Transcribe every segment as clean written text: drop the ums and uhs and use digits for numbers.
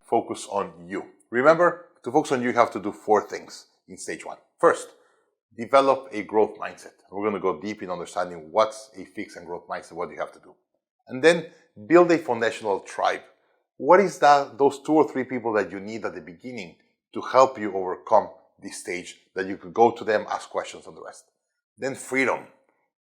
focus on you. Remember, to focus on you, you have to do 4 things in stage 1. First, develop a growth mindset. We're going to go deep in understanding what's a fixed and growth mindset, what you have to do. And then build a foundational tribe. What is those 2 or 3 people that you need at the beginning to help you overcome this stage, that you could go to them, ask questions on the rest. Then freedom.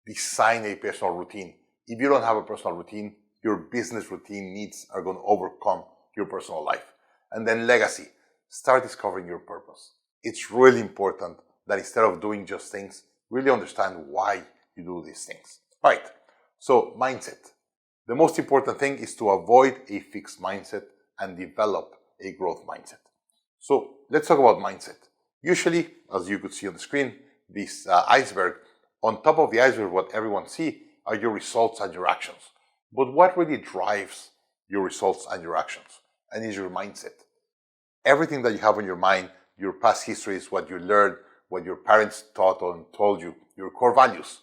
Design a personal routine. If you don't have a personal routine, your business routine needs are going to overcome your personal life. And then legacy. Start discovering your purpose. It's really important that instead of doing just things, really understand why you do these things. All right. So mindset. The most important thing is to avoid a fixed mindset and develop a growth mindset. So let's talk about mindset. Usually, as you could see on the screen, this iceberg, on top of the iceberg, what everyone sees are your results and your actions. But what really drives your results and your actions? And is your mindset. Everything that you have in your mind, your past histories, what you learned, what your parents taught and told you, your core values.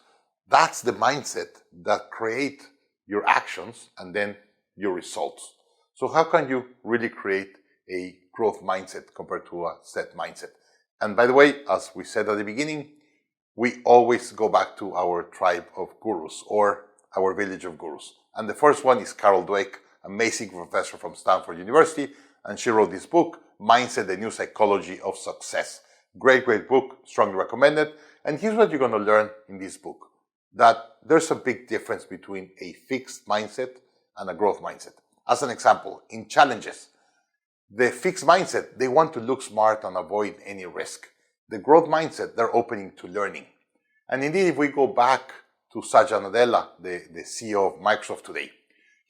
That's the mindset that create your actions and then your results. So how can you really create a growth mindset compared to a set mindset? And by the way, as we said at the beginning, we always go back to our tribe of gurus or our village of gurus. And the first one is Carol Dweck, amazing professor from Stanford University. And she wrote this book, Mindset, the New Psychology of Success. Great, great book, strongly recommended. And here's what you're going to learn in this book, that there's a big difference between a fixed mindset and a growth mindset. As an example, in challenges, the fixed mindset, they want to look smart and avoid any risk. The growth mindset, they're opening to learning. And indeed, if we go back to Satya Nadella, the CEO of Microsoft today,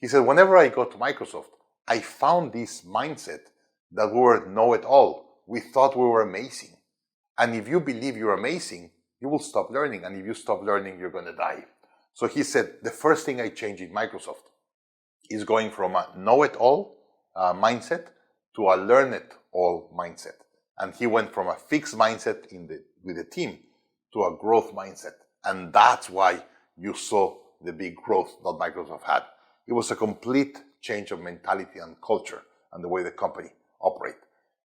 he said, whenever I go to Microsoft, I found this mindset that we were know-it-all. We thought we were amazing. And if you believe you're amazing, you will stop learning. And if you stop learning, you're going to die. So he said, the first thing I changed in Microsoft is going from a know-it-all mindset to a learn-it-all mindset. And he went from a fixed mindset with the team to a growth mindset. And that's why you saw the big growth that Microsoft had. It was a complete change of mentality and culture and the way the company operates.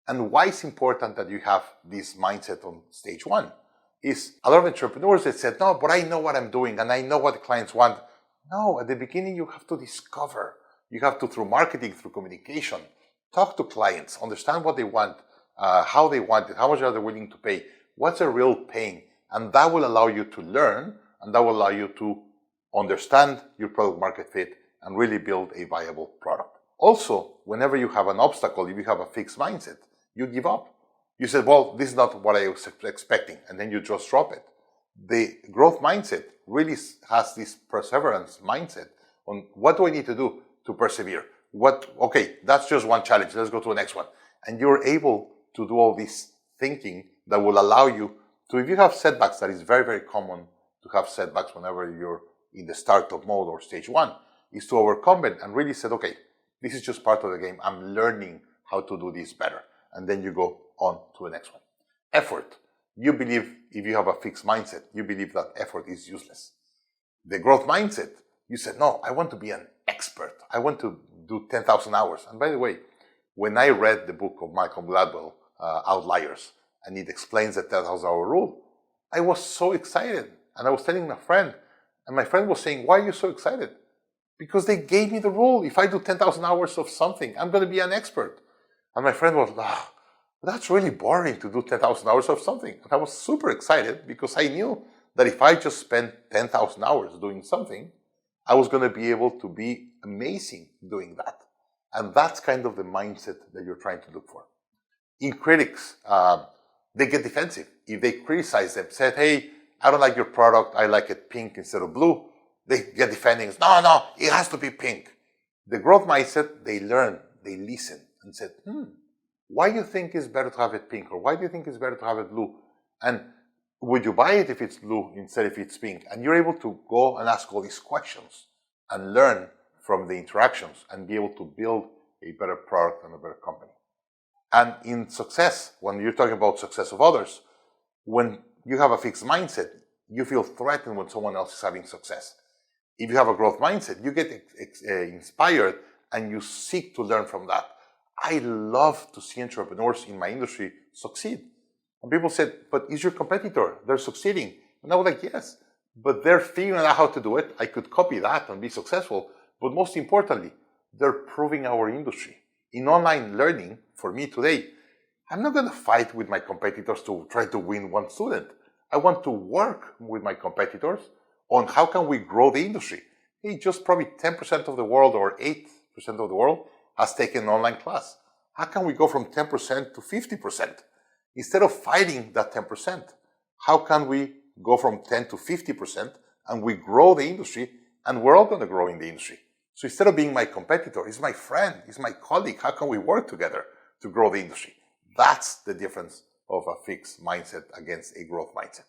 And why it's important that you have this mindset on stage 1 is a lot of entrepreneurs that said, no, but I know what I'm doing and I know what the clients want. No, at the beginning you have to discover. You have to, through marketing, through communication, talk to clients, understand what they want, how they want it, how much are they willing to pay, what's their real pain. And that will allow you to learn, and that will allow you to understand your product market fit and really build a viable product. Also, whenever you have an obstacle, if you have a fixed mindset, you give up. You said, well, this is not what I was expecting, and then you just drop it. The growth mindset really has this perseverance mindset on what do I need to do to persevere? Okay, that's just one challenge. Let's go to the next one. And you're able to do all this thinking that will allow you to, if you have setbacks, that is very, very common to have setbacks whenever you're in the startup mode or stage 1, is to overcome it and really said, okay, this is just part of the game. I'm learning how to do this better. And then you go on to the next one. Effort. You believe, if you have a fixed mindset, you believe that effort is useless. The growth mindset, you said, no, I want to be an expert. I want to do 10,000 hours. And by the way, when I read the book of Malcolm Gladwell, Outliers, and it explains the 10,000 hour rule, I was so excited. And I was telling my friend, and my friend was saying, why are you so excited? Because they gave me the rule. If I do 10,000 hours of something, I'm going to be an expert. And my friend was, that's really boring to do 10,000 hours of something. And I was super excited because I knew that if I just spent 10,000 hours doing something, I was going to be able to be amazing doing that. And that's kind of the mindset that you're trying to look for. In critics, they get defensive. If they criticize them, said, hey, I don't like your product, I like it pink instead of blue, they get defending. No, it has to be pink. The growth mindset, they learn, they listen, and said, why do you think it's better to have it pink? Or why do you think it's better to have it blue? And would you buy it if it's blue instead if it's pink? And you're able to go and ask all these questions and learn from the interactions and be able to build a better product and a better company. And in success, when you're talking about success of others, when you have a fixed mindset, you feel threatened when someone else is having success. If you have a growth mindset, you get inspired and you seek to learn from that. I love to see entrepreneurs in my industry succeed. And people said, but is your competitor? They're succeeding. And I was like, yes, but they're figuring out how to do it. I could copy that and be successful. But most importantly, they're proving our industry. In online learning, for me today, I'm not going to fight with my competitors to try to win one student. I want to work with my competitors on how can we grow the industry. Hey, just probably 10% of the world or 8% of the world has taken an online class. How can we go from 10% to 50%? Instead of fighting that 10%, how can we go from 10 to 50% and we grow the industry, and we're all going to grow in the industry. So instead of being my competitor, he's my friend, he's my colleague. How can we work together to grow the industry? That's the difference of a fixed mindset against a growth mindset.